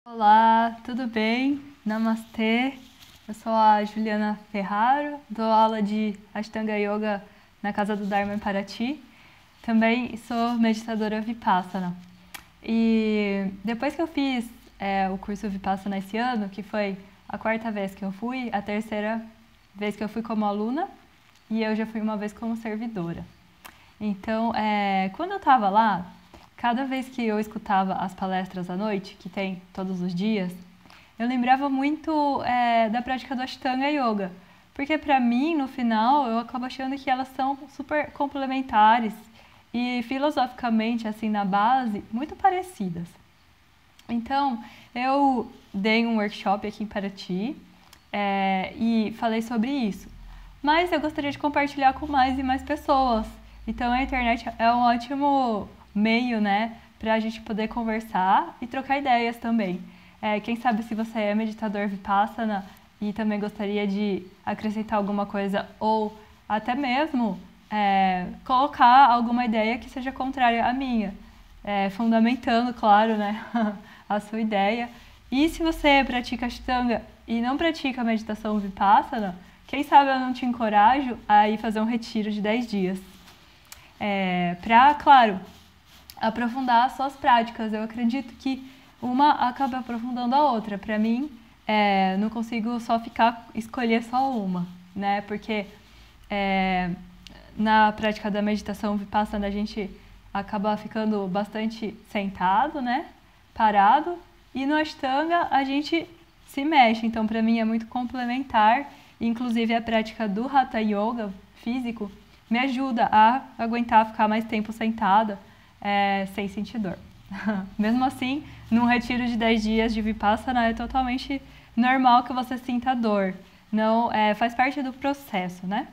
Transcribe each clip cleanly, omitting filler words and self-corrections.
Olá, tudo bem? Namastê. Eu sou a Juliana Ferraro, dou aula de Ashtanga Yoga na Casa do Dharma em Paraty. Também sou meditadora Vipassana. E depois que eu fiz o curso Vipassana esse ano, que foi a quarta vez que eu fui, a terceira vez que eu fui como aluna e eu já fui uma vez como servidora. Então, quando eu estava lá, cada vez que eu escutava as palestras à noite, que tem todos os dias, eu lembrava muito da prática do Ashtanga Yoga. Porque para mim, no final, eu acabo achando que elas são super complementares e filosoficamente, assim, na base, muito parecidas. Então, eu dei um workshop aqui em Paraty e falei sobre isso. Mas eu gostaria de compartilhar com mais e mais pessoas. Então, a internet é um ótimo meio, né, para a gente poder conversar e trocar ideias também. Quem sabe se você é meditador Vipassana e também gostaria de acrescentar alguma coisa ou até mesmo colocar alguma ideia que seja contrária à minha, fundamentando, claro, né, a sua ideia. E se você pratica Ashtanga e não pratica meditação Vipassana, quem sabe eu não te encorajo a ir fazer um retiro de 10 dias. Para, claro, aprofundar as suas práticas. Eu acredito que uma acaba aprofundando a outra. Para mim, não consigo só escolher só uma, né? Porque na prática da meditação Vipassana a gente acaba ficando bastante sentado, né? Parado. E no Ashtanga a gente se mexe. Então, para mim é muito complementar. Inclusive, a prática do Hatha Yoga físico me ajuda a aguentar ficar mais tempo sentada sem sentir dor. Mesmo assim, num retiro de 10 dias de Vipassana é totalmente normal que você sinta dor. Não, faz parte do processo, né?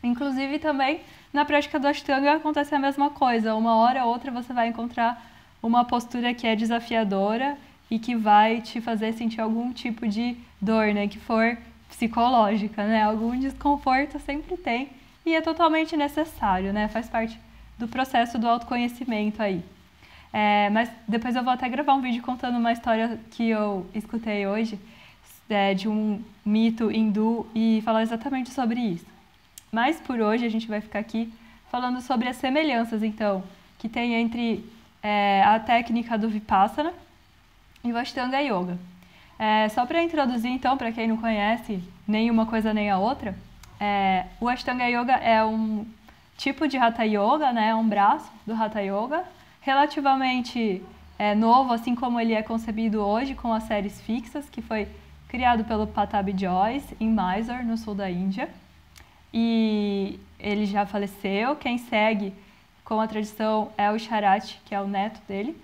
Inclusive, também, na prática do Ashtanga acontece a mesma coisa. Uma hora ou outra você vai encontrar uma postura que é desafiadora e que vai te fazer sentir algum tipo de dor, né? Que for psicológica, né? Algum desconforto sempre tem e é totalmente necessário, né? Faz parte do processo do autoconhecimento aí. Mas depois eu vou até gravar um vídeo contando uma história que eu escutei hoje de um mito hindu e falar exatamente sobre isso. Mas por hoje a gente vai ficar aqui falando sobre as semelhanças, então, que tem entre a técnica do Vipassana e o Ashtanga Yoga. Só para introduzir, então, para quem não conhece nem uma coisa nem a outra, o Ashtanga Yoga é um tipo de Hatha Yoga, né, um braço do Hatha Yoga, relativamente novo, assim como ele é concebido hoje, com as séries fixas, que foi criado pelo Patabi Joyce, em Mysore, no sul da Índia. E ele já faleceu. Quem segue com a tradição é o Sharati, que é o neto dele.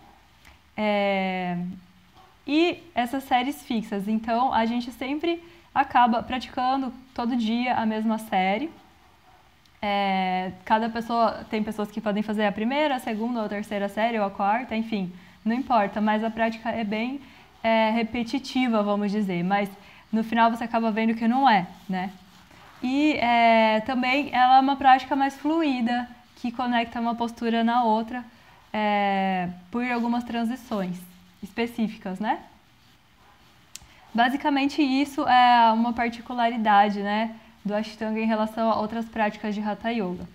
E essas séries fixas, então a gente sempre acaba praticando todo dia a mesma série. Cada pessoa, tem pessoas que podem fazer a primeira, a segunda ou a terceira série ou a quarta, enfim, não importa, mas a prática é bem repetitiva, vamos dizer, mas no final você acaba vendo que não é, né? E também ela é uma prática mais fluida, que conecta uma postura na outra por algumas transições específicas, né? Basicamente isso é uma particularidade, né, do Ashtanga em relação a outras práticas de Hatha Yoga.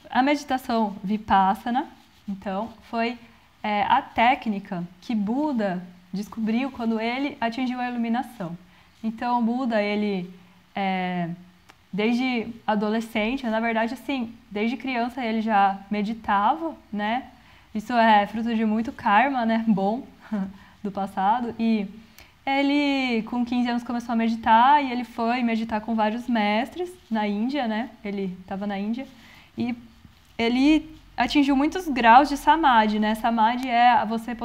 A meditação Vipassana, então, foi a técnica que Buda descobriu quando ele atingiu a iluminação. Então, Buda, ele, desde adolescente, na verdade, assim, desde criança ele já meditava, né? Isso é fruto de muito karma, né, bom, do passado. E ele, com 15 anos, começou a meditar e ele foi meditar com vários mestres na Índia, né? Ele estava na Índia e ele atingiu muitos graus de Samadhi, né? Samadhi é você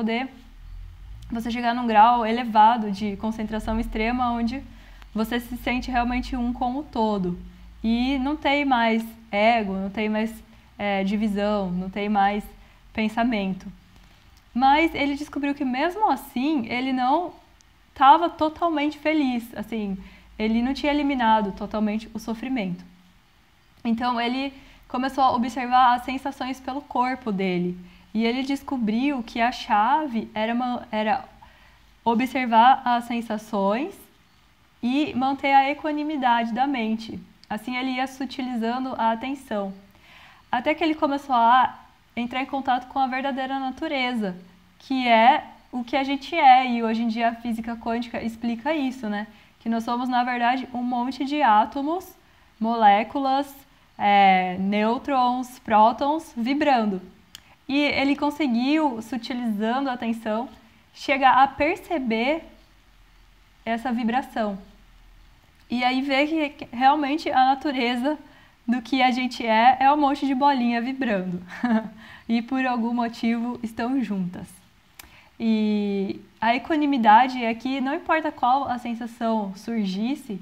chegar num grau elevado de concentração extrema onde você se sente realmente um com o todo. E não tem mais ego, não tem mais divisão, não tem mais pensamento. Mas ele descobriu que mesmo assim, ele não estava totalmente feliz, assim, ele não tinha eliminado totalmente o sofrimento. Então ele começou a observar as sensações pelo corpo dele. E ele descobriu que a chave era observar as sensações e manter a equanimidade da mente. Assim ele ia sutilizando a atenção. Até que ele começou a entrar em contato com a verdadeira natureza, que é o que a gente é. E hoje em dia a física quântica explica isso, né? Que nós somos, na verdade, um monte de átomos, moléculas, nêutrons, prótons vibrando. E ele conseguiu, sutilizando a atenção, chegar a perceber essa vibração. E aí ver que realmente a natureza do que a gente é um monte de bolinha vibrando. E por algum motivo estão juntas. E a equanimidade é que não importa qual a sensação surgisse,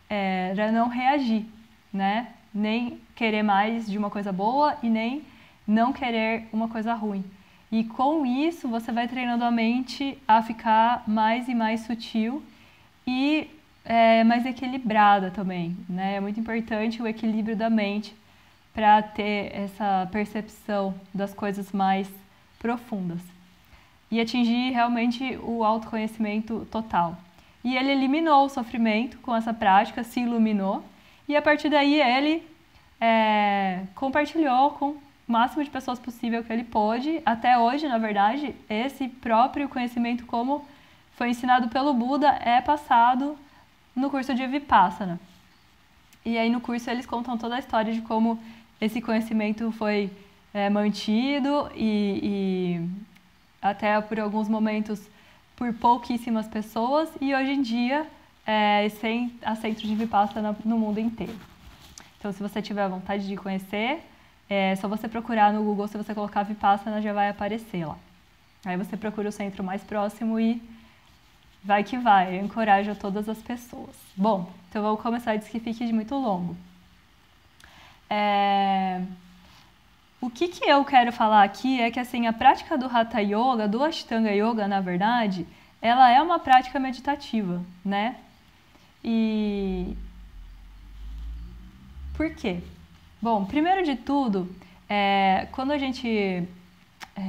era não reagir, né? Nem querer mais de uma coisa boa e nem não querer uma coisa ruim. E com isso você vai treinando a mente a ficar mais e mais sutil e mais equilibrada também, né? É muito importante o equilíbrio da mente para ter essa percepção das coisas mais profundas e atingir realmente o autoconhecimento total. E ele eliminou o sofrimento com essa prática, se iluminou, e a partir daí ele compartilhou com o máximo de pessoas possível que ele pôde. Até hoje, na verdade, esse próprio conhecimento, como foi ensinado pelo Buda, é passado no curso de Vipassana. E aí no curso eles contam toda a história de como esse conhecimento foi mantido e até por alguns momentos por pouquíssimas pessoas, e hoje em dia há centros de Vipassana no mundo inteiro. Então, se você tiver vontade de conhecer, é só você procurar no Google, se você colocar Vipassana já vai aparecer lá. Aí você procura o centro mais próximo e vai que vai, eu encorajo a todas as pessoas. Bom, então vamos começar antes que fique muito longo. O que eu quero falar aqui é que assim, a prática do Hatha Yoga, do Ashtanga Yoga, na verdade, ela é uma prática meditativa, né? E por quê? Bom, primeiro de tudo, quando a gente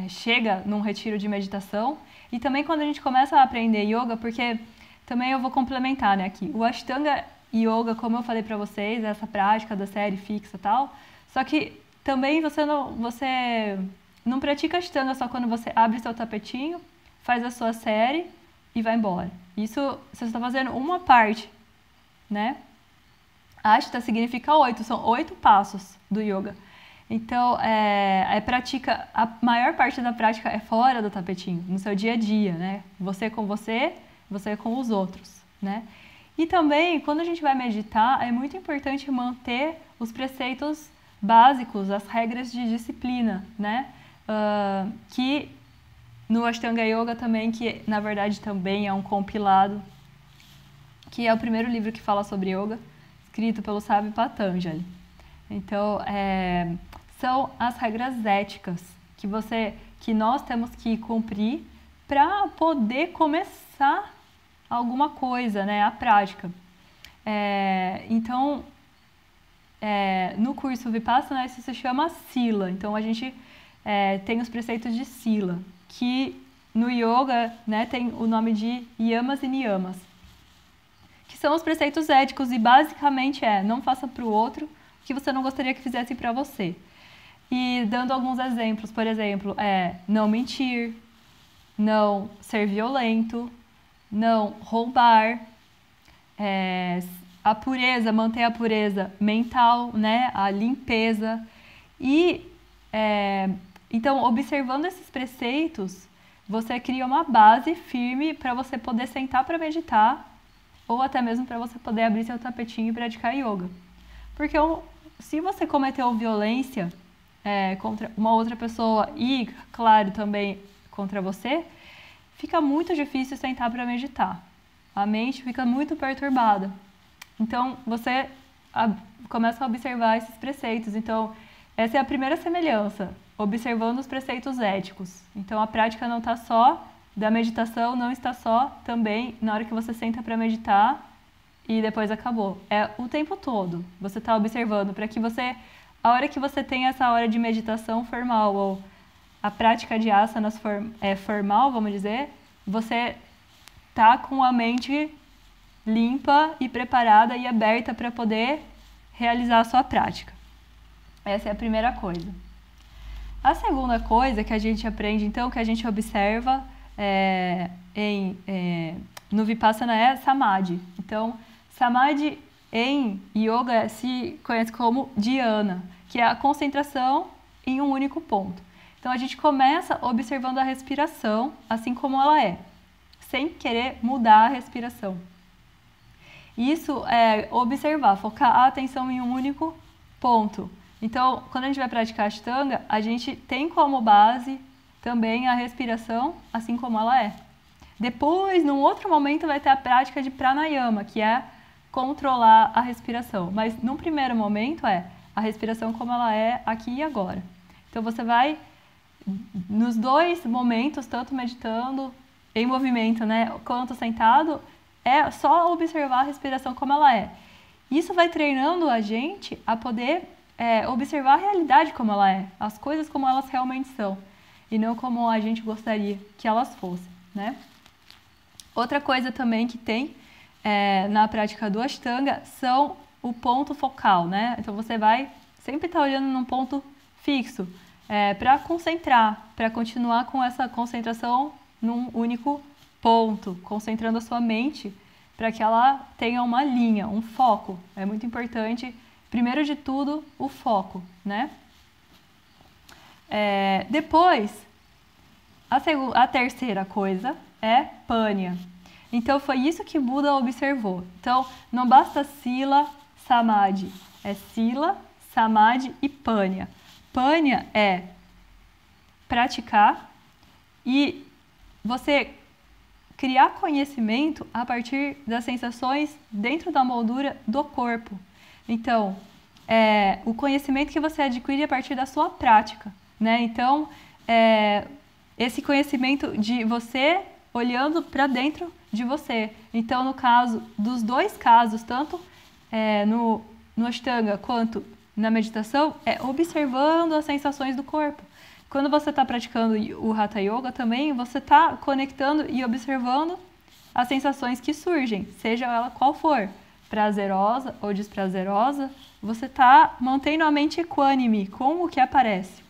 chega num retiro de meditação e também quando a gente começa a aprender yoga, porque também eu vou complementar, né, aqui. O Ashtanga Yoga, como eu falei pra vocês, essa prática da série fixa e tal, só que também você não pratica Ashtanga só quando você abre seu tapetinho, faz a sua série e vai embora. Isso você está fazendo uma parte, né? Ashta significa 8, são 8 passos do yoga. Então, a maior parte da prática é fora do tapetinho, no seu dia a dia, né? Você com os outros, né? E também, quando a gente vai meditar, é muito importante manter os preceitos básicos, as regras de disciplina, né? Que no Ashtanga Yoga também, que na verdade também é um compilado, que é o primeiro livro que fala sobre yoga, escrito pelo sábio Patanjali. Então, são as regras éticas que nós temos que cumprir para poder começar alguma coisa, né, a prática. Então, no curso Vipassana, isso se chama Sila. Então, a gente tem os preceitos de Sila, que no yoga, né, tem o nome de Yamas e Niyamas, que são os preceitos éticos e basicamente não faça para o outro o que você não gostaria que fizesse para você. E dando alguns exemplos, por exemplo, não mentir, não ser violento, não roubar, a pureza, manter a pureza mental, né, a limpeza. E então, observando esses preceitos, você cria uma base firme para você poder sentar para meditar ou até mesmo para você poder abrir seu tapetinho e praticar yoga. Porque se você cometeu violência contra uma outra pessoa e, claro, também contra você, fica muito difícil sentar para meditar. A mente fica muito perturbada. Então, você começa a observar esses preceitos. Então, essa é a primeira semelhança, observando os preceitos éticos. Então, a prática não está só da meditação, não está só também na hora que você senta para meditar e depois acabou. É o tempo todo. Você está observando para que a hora que você tem essa hora de meditação formal ou a prática de asanas formal, vamos dizer, você tá com a mente limpa e preparada e aberta para poder realizar a sua prática. Essa é a primeira coisa. A segunda coisa que a gente aprende, então, que a gente observa no Vipassana é Samadhi. Então, Samadhi em Yoga se conhece como Dhyana, que é a concentração em um único ponto. Então, a gente começa observando a respiração assim como ela é, sem querer mudar a respiração. Isso é observar, focar a atenção em um único ponto. Então, quando a gente vai praticar Ashtanga, a gente tem como base também a respiração assim como ela é. Depois, num outro momento, vai ter a prática de Pranayama, que é controlar a respiração. Mas, num primeiro momento, é a respiração como ela é aqui e agora. Então, você vai, nos dois momentos, tanto meditando em movimento, né, quanto sentado, é só observar a respiração como ela é. Isso vai treinando a gente a poder observar a realidade como ela é, as coisas como elas realmente são, e não como a gente gostaria que elas fossem, né? Outra coisa também que tem na prática do Ashtanga são o ponto focal, né? Então você vai sempre estar olhando num ponto fixo para concentrar, para continuar com essa concentração num único ponto, concentrando a sua mente para que ela tenha uma linha, um foco. É muito importante, primeiro de tudo, o foco, né? Depois, a terceira coisa é Panya. Então, foi isso que Buda observou. Então, não basta Sila, Samadhi. É Sila, Samadhi e Panya. Panya é praticar e você criar conhecimento a partir das sensações dentro da moldura do corpo. Então, o conhecimento que você adquire a partir da sua prática, né? Então, esse conhecimento de você olhando para dentro de você. Então, no caso dos dois casos, tanto no Ashtanga quanto na meditação, é observando as sensações do corpo. Quando você está praticando o Hatha Yoga também, você está conectando e observando as sensações que surgem, seja ela qual for, prazerosa ou desprazerosa, você está mantendo a mente equânime com o que aparece,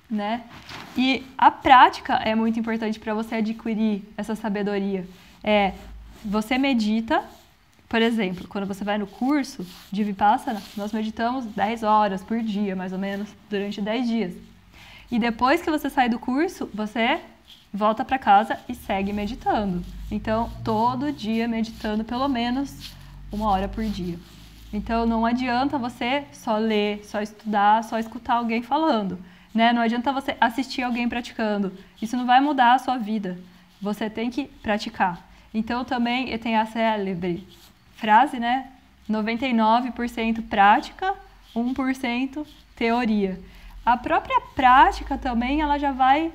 né? E a prática é muito importante para você adquirir essa sabedoria. Você medita, por exemplo, quando você vai no curso de Vipassana, nós meditamos 10 horas por dia, mais ou menos, durante 10 dias. E depois que você sai do curso, você volta para casa e segue meditando. Então, todo dia meditando pelo menos 1 hora por dia. Então, não adianta você só ler, só estudar, só escutar alguém falando, né? Não adianta você assistir alguém praticando. Isso não vai mudar a sua vida. Você tem que praticar. Então, também tem a célebre frase, né? 99% prática, 1% teoria. A própria prática também, ela já vai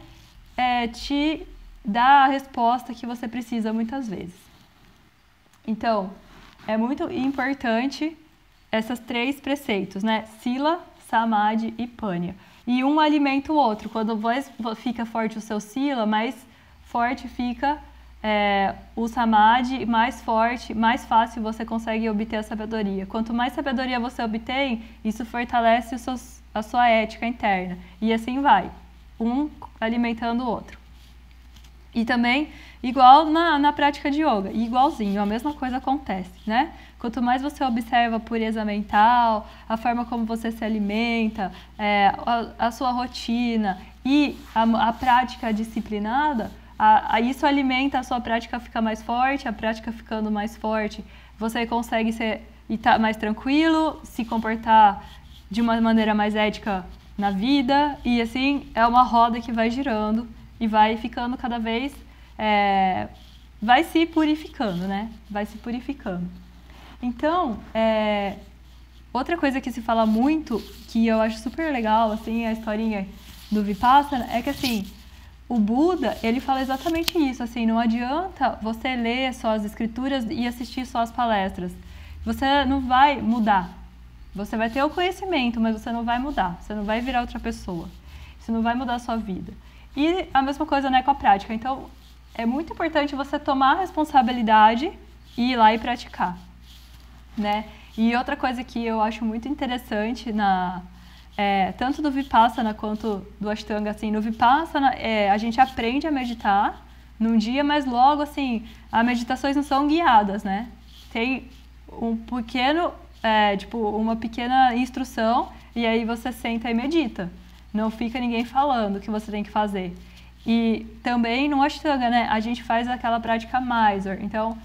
te dar a resposta que você precisa muitas vezes. Então, é muito importante esses 3 preceitos, né? Sila, Samadhi e Panya. E um alimenta o outro. Quando fica forte o seu Sila, mais forte fica o Samadhi, mais forte, mais fácil você consegue obter a sabedoria. Quanto mais sabedoria você obtém, isso fortalece a sua ética interna. E assim vai, um alimentando o outro. E também, igual na prática de yoga, igualzinho, a mesma coisa acontece, né? Quanto mais você observa a pureza mental, a forma como você se alimenta, a sua rotina e a prática disciplinada, isso alimenta a sua prática ficar mais forte, a prática ficando mais forte, você consegue estar mais tranquilo, se comportar de uma maneira mais ética na vida, e assim é uma roda que vai girando e vai ficando cada vez, vai se purificando, né? Vai se purificando. Então, outra coisa que se fala muito, que eu acho super legal, assim, a historinha do Vipassana, é que assim, o Buda, ele fala exatamente isso, assim, não adianta você ler só as escrituras e assistir só as palestras. Você não vai mudar. Você vai ter o conhecimento, mas você não vai mudar, você não vai virar outra pessoa. Isso não vai mudar a sua vida. E a mesma coisa, né, com a prática. Então, é muito importante você tomar a responsabilidade e ir lá e praticar, né? E outra coisa que eu acho muito interessante tanto do Vipassana quanto do Ashtanga, assim, no Vipassana a gente aprende a meditar num dia, mas logo, assim, as meditações não são guiadas, né? Tem um pequeno, uma pequena instrução e aí você senta e medita. Não fica ninguém falando o que você tem que fazer. E também no Ashtanga, né, a gente faz aquela prática Mysore. Então,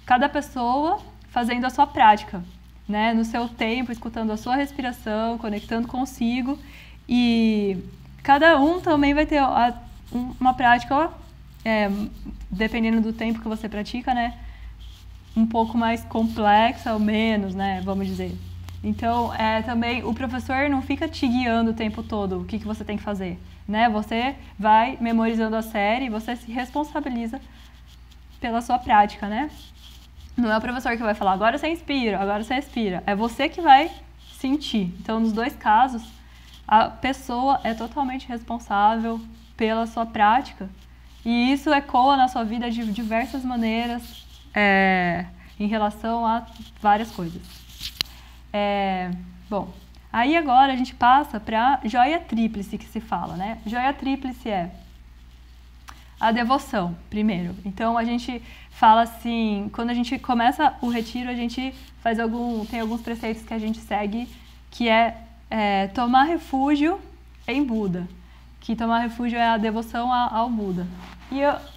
cada pessoa fazendo a sua prática, né, no seu tempo, escutando a sua respiração, conectando consigo. E cada um também vai ter uma prática, dependendo do tempo que você pratica, né, um pouco mais complexa ou menos, né, vamos dizer. Então, também o professor não fica te guiando o tempo todo o que você tem que fazer, né? Você vai memorizando a série e você se responsabiliza pela sua prática, né? Não é o professor que vai falar, agora você inspira, agora você expira. É você que vai sentir. Então, nos dois casos, a pessoa é totalmente responsável pela sua prática. E isso ecoa na sua vida de diversas maneiras em relação a várias coisas. Bom, aí agora a gente passa para joia tríplice que se fala, né? Joia tríplice é a devoção, primeiro. Então a gente fala assim, quando a gente começa o retiro, a gente tem alguns preceitos que a gente segue, que tomar refúgio em Buda. Que tomar refúgio é a devoção ao Buda.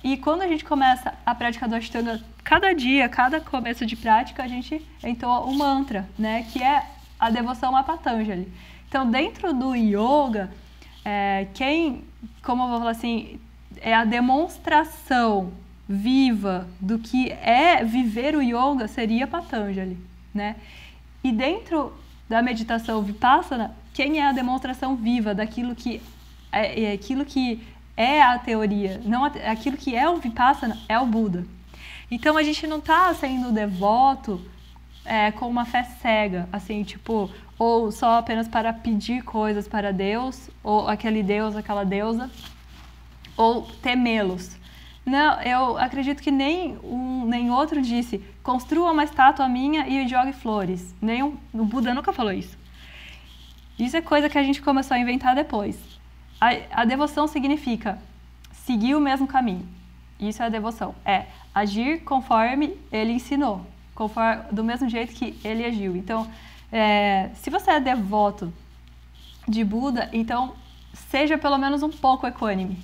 E quando a gente começa a prática do Ashtanga, cada dia, cada começo de prática, a gente entoa um mantra, né? Que é a devoção a Patanjali. Então, dentro do yoga, como eu vou falar assim, é a demonstração viva do que é viver o yoga seria Patanjali, né? E dentro da meditação Vipassana, quem é a demonstração viva daquilo que aquilo que é a teoria, não aquilo que é o Vipassana, é o Buda. Então a gente não está sendo devoto com uma fé cega, assim, tipo, ou só apenas para pedir coisas para Deus, ou aquele Deus, aquela deusa, ou temê-los. Não, eu acredito que nem outro disse, construa uma estátua minha e jogue flores. O Buda nunca falou isso. Isso é coisa que a gente começou a inventar depois. A devoção significa seguir o mesmo caminho. Isso é a devoção. Agir conforme ele ensinou, do mesmo jeito que ele agiu. Então, se você é devoto de Buda, então seja pelo menos um pouco equânime.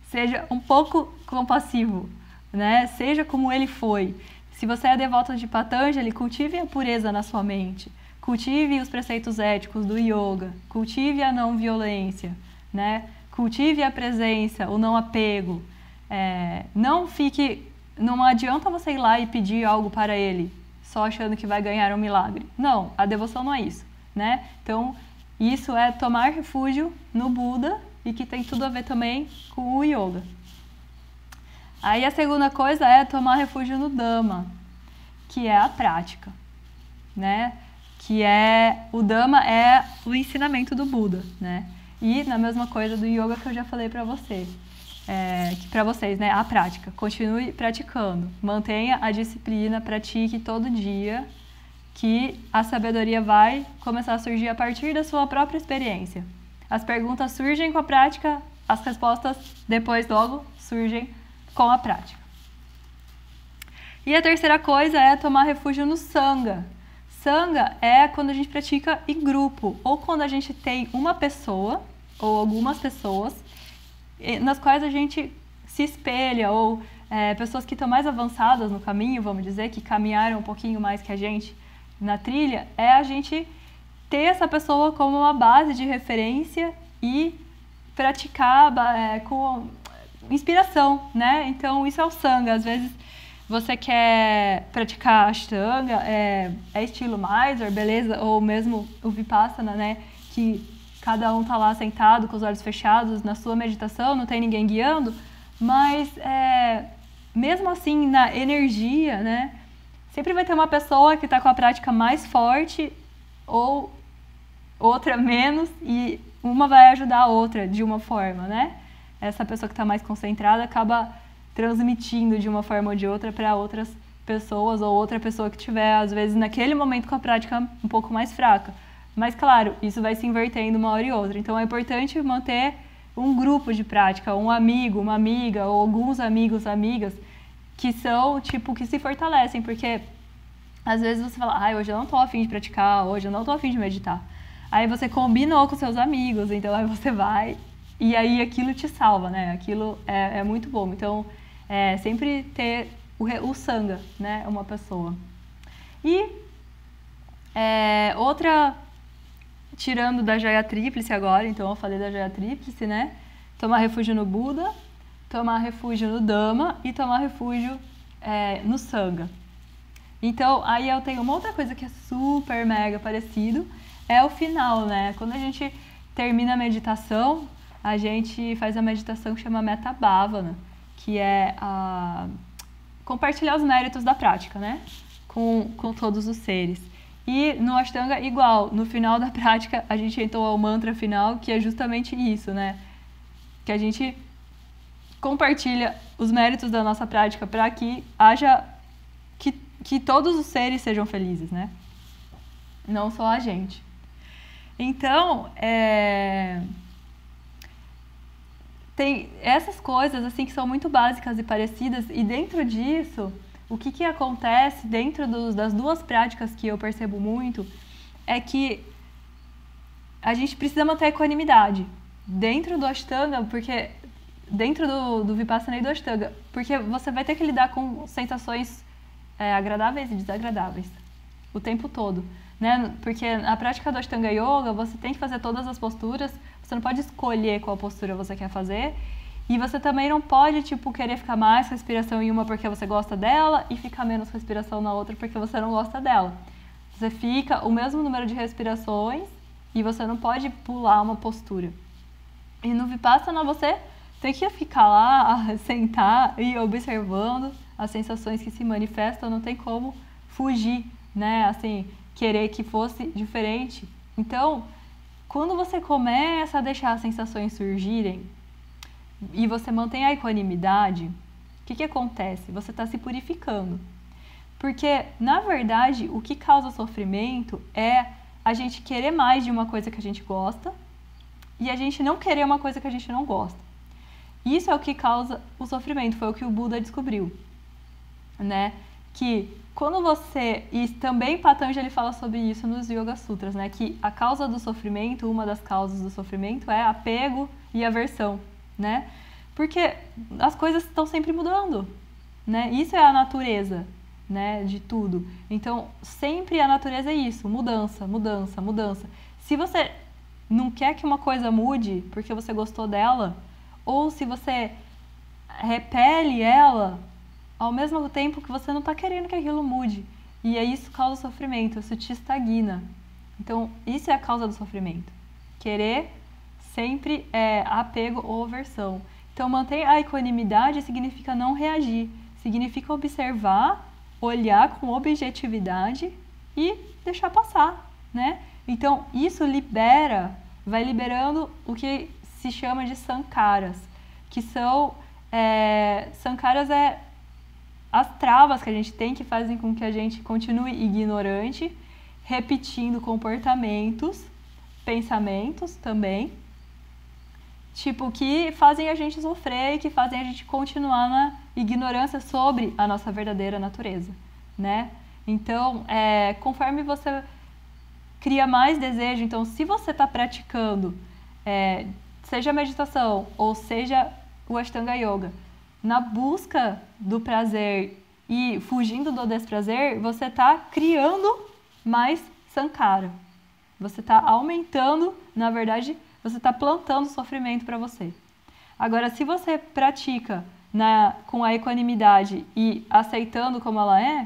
Seja um pouco compassivo, né? Seja como ele foi. Se você é devoto de Patanjali, cultive a pureza na sua mente. Cultive os preceitos éticos do yoga. Cultive a não violência. Né? Cultive a presença, o não apego. Não adianta você ir lá e pedir algo para ele, só achando que vai ganhar um milagre. Não, a devoção não é isso, né? Então, isso é tomar refúgio no Buda e que tem tudo a ver também com o yoga. Aí a segunda coisa é tomar refúgio no Dhamma, que é a prática, né? O Dhamma é o ensinamento do Buda, né? E na mesma coisa do yoga que eu já falei para vocês, né? A prática. Continue praticando. Mantenha a disciplina, pratique todo dia, que a sabedoria vai começar a surgir a partir da sua própria experiência. As perguntas surgem com a prática, as respostas depois logo surgem com a prática. E a terceira coisa é tomar refúgio no Sangha. Sangha é quando a gente pratica em grupo, ou quando a gente tem uma pessoa ou algumas pessoas nas quais a gente se espelha, ou pessoas que estão mais avançadas no caminho, vamos dizer, que caminharam um pouquinho mais que a gente na trilha, a gente ter essa pessoa como uma base de referência e praticar com inspiração, né? Então, isso é o Sangha. Às vezes, você quer praticar Ashtanga, estilo Mysore, beleza? Ou mesmo o Vipassana, né? Que cada um tá lá sentado com os olhos fechados na sua meditação, não tem ninguém guiando, mas mesmo assim, na energia, né? Sempre vai ter uma pessoa que está com a prática mais forte ou outra menos, e uma vai ajudar a outra de uma forma, né? Essa pessoa que está mais concentrada acaba transmitindo de uma forma ou de outra para outras pessoas ou outra pessoa que tiver, às vezes, naquele momento com a prática um pouco mais fraca. Mas, claro, isso vai se invertendo uma hora e outra. Então, é importante manter um grupo de prática, um amigo, uma amiga ou alguns amigos, amigas que são, tipo, que se fortalecem, porque às vezes você fala, hoje eu não tô afim de praticar, hoje eu não tô afim de meditar. Aí você combinou com seus amigos, então aí você vai e aí aquilo te salva, né? Aquilo é muito bom. Então, sempre ter o sangha, né? Uma pessoa. E outra, tirando da joia tríplice agora, então eu falei da joia tríplice, né? Tomar refúgio no Buda, tomar refúgio no Dhamma e tomar refúgio no Sangha. Então, aí eu tenho uma outra coisa que é super mega parecido, é o final, né? Quando a gente termina a meditação, a gente faz a meditação que chama Metta Bhavana, que é compartilhar os méritos da prática, né? Com todos os seres. E no Ashtanga, igual, no final da prática, a gente entoa o mantra final, que é justamente isso, né? Que a gente compartilha os méritos da nossa prática para que haja que todos os seres sejam felizes, né? Não só a gente. Então, tem essas coisas assim que são muito básicas e parecidas, e dentro disso, o que acontece dentro das duas práticas que eu percebo muito é que a gente precisa manter a equanimidade dentro do Ashtanga, porque dentro do Vipassana e do Ashtanga, porque você vai ter que lidar com sensações agradáveis e desagradáveis o tempo todo, né? Porque na prática do Ashtanga Yoga você tem que fazer todas as posturas, você não pode escolher qual postura você quer fazer, e você também não pode, tipo, querer ficar mais respiração em uma porque você gosta dela e ficar menos respiração na outra porque você não gosta dela. Você fica o mesmo número de respirações e você não pode pular uma postura. E no Vipassana você tem que ficar lá, sentar e ir observando as sensações que se manifestam, não tem como fugir, né? Assim, querer que fosse diferente. Então, quando você começa a deixar as sensações surgirem e você mantém a equanimidade, o que acontece? Você está se purificando. Porque, na verdade, o que causa sofrimento é a gente querer mais de uma coisa que a gente gosta e a gente não querer uma coisa que a gente não gosta. Isso é o que causa o sofrimento, foi o que o Buda descobriu, né? Que quando você... E também Patanjali fala sobre isso nos Yoga Sutras, né? Que a causa do sofrimento, uma das causas do sofrimento é apego e aversão, né? Porque as coisas estão sempre mudando, né? Isso é a natureza, né? De tudo. Então, sempre a natureza é isso, mudança, mudança, mudança. Se você não quer que uma coisa mude porque você gostou dela, ou se você repele ela, ao mesmo tempo que você não está querendo que aquilo mude. E aí isso causa sofrimento, isso te estagna. Então, isso é a causa do sofrimento. Querer sempre apego ou aversão. Então, manter a equanimidade significa não reagir. Significa observar, olhar com objetividade e deixar passar, né? Então, isso vai liberando o que se chama de sankaras, que são... sankaras as travas que a gente tem que fazem com que a gente continue ignorante, repetindo comportamentos, pensamentos também, tipo, que fazem a gente sofrer e que fazem a gente continuar na ignorância sobre a nossa verdadeira natureza, né? Então, conforme você cria mais desejo, então, se você está praticando, seja a meditação ou seja o Ashtanga Yoga, na busca do prazer e fugindo do desprazer, você está criando mais sankara. Você está aumentando, na verdade, você está plantando sofrimento para você. Agora, se você pratica com a equanimidade e aceitando como ela é,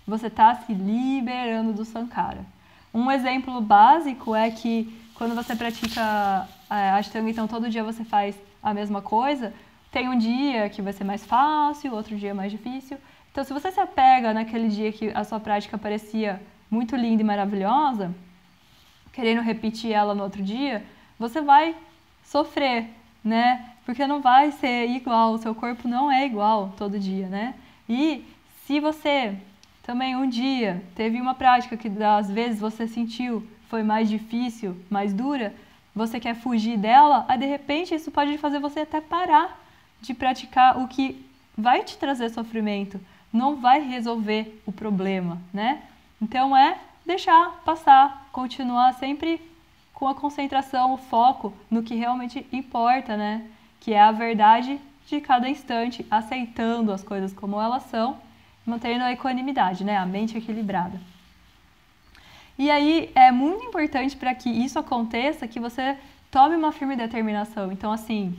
você está se liberando do sankara. Um exemplo básico é que quando você pratica Ashtanga, então todo dia você faz a mesma coisa, tem um dia que vai ser mais fácil, outro dia mais difícil. Então, se você se apega naquele dia que a sua prática parecia muito linda e maravilhosa, querendo repetir ela no outro dia, você vai sofrer, né? Porque não vai ser igual, o seu corpo não é igual todo dia, né? E se você também um dia teve uma prática que às vezes você sentiu foi mais difícil, mais dura, você quer fugir dela, aí de repente isso pode fazer você até parar de praticar o que vai te trazer sofrimento, não vai resolver o problema, né? Então é deixar passar, continuar sempre com a concentração, o foco no que realmente importa, né? Que é a verdade de cada instante, aceitando as coisas como elas são, mantendo a equanimidade, né? A mente equilibrada. E aí é muito importante para que isso aconteça que você tome uma firme determinação. Então, assim,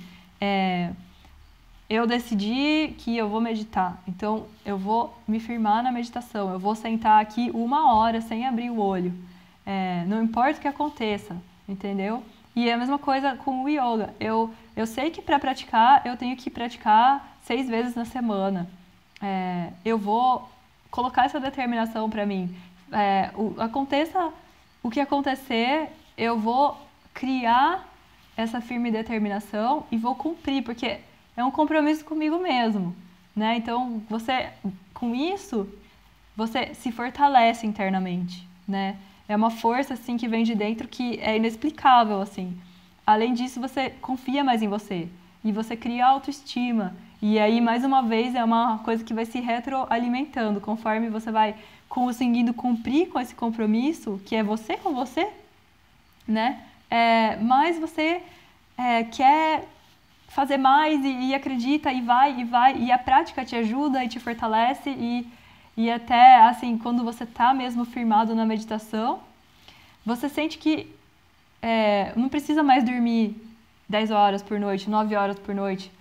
eu decidi que eu vou meditar, então eu vou me firmar na meditação, eu vou sentar aqui 1 hora sem abrir o olho, não importa o que aconteça, entendeu? E é a mesma coisa com o yoga, eu sei que para praticar eu tenho que praticar 6 vezes na semana, eu vou colocar essa determinação para mim, aconteça o que acontecer, eu vou criar essa firme determinação e vou cumprir, porque é um compromisso comigo mesmo, né? Então, com isso, você se fortalece internamente, né? É uma força, assim, que vem de dentro que é inexplicável, assim. Além disso, você confia mais em você e você cria autoestima. E aí, mais uma vez, é uma coisa que vai se retroalimentando conforme você vai conseguindo cumprir com esse compromisso, que é você com você, né? Mais você quer fazer mais e acredita e vai, e a prática te ajuda e te fortalece e até, assim, quando você está mesmo firmado na meditação, você sente que não precisa mais dormir 10 horas por noite, 9 horas por noite.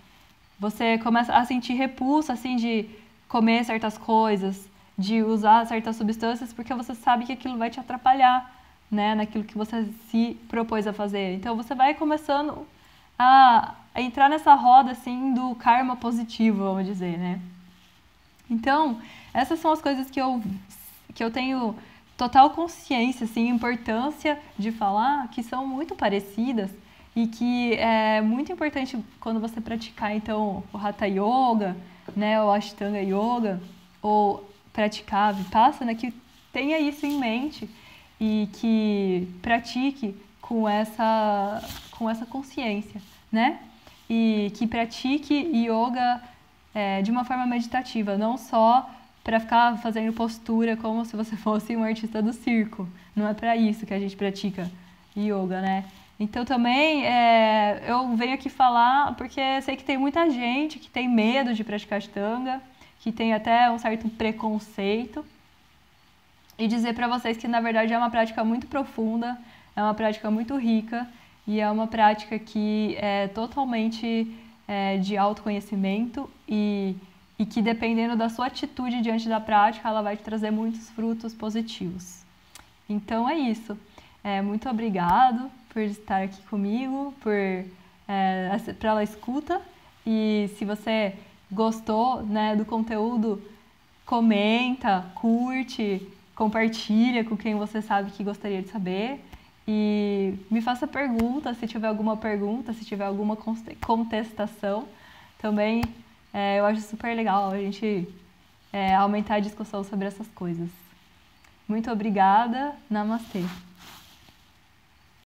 Você começa a sentir repulsa, assim, de comer certas coisas, de usar certas substâncias, porque você sabe que aquilo vai te atrapalhar, né, naquilo que você se propôs a fazer. Então, você vai começando a entrar nessa roda, assim, do karma positivo, vamos dizer, né? Então, essas são as coisas que eu tenho total consciência, assim, importância de falar, que são muito parecidas e que é muito importante quando você praticar, então, o Hatha Yoga, né, o Ashtanga Yoga, ou praticar a Vipassana, que tenha isso em mente e que pratique com essa consciência, né? E que pratique yoga de uma forma meditativa, não só para ficar fazendo postura como se você fosse um artista do circo. Não é para isso que a gente pratica yoga, né? Então também eu venho aqui falar porque sei que tem muita gente que tem medo de praticar Ashtanga, que tem até um certo preconceito, e dizer para vocês que na verdade é uma prática muito profunda, é uma prática muito rica e é uma prática que é totalmente de autoconhecimento e que dependendo da sua atitude diante da prática, ela vai te trazer muitos frutos positivos. Então é isso. Muito obrigado por estar aqui comigo, pela escuta. E se você gostou, né, do conteúdo, comenta, curte, compartilha com quem você sabe que gostaria de saber. E me faça pergunta, se tiver alguma pergunta, se tiver alguma contestação. Também eu acho super legal a gente aumentar a discussão sobre essas coisas. Muito obrigada. Namastê.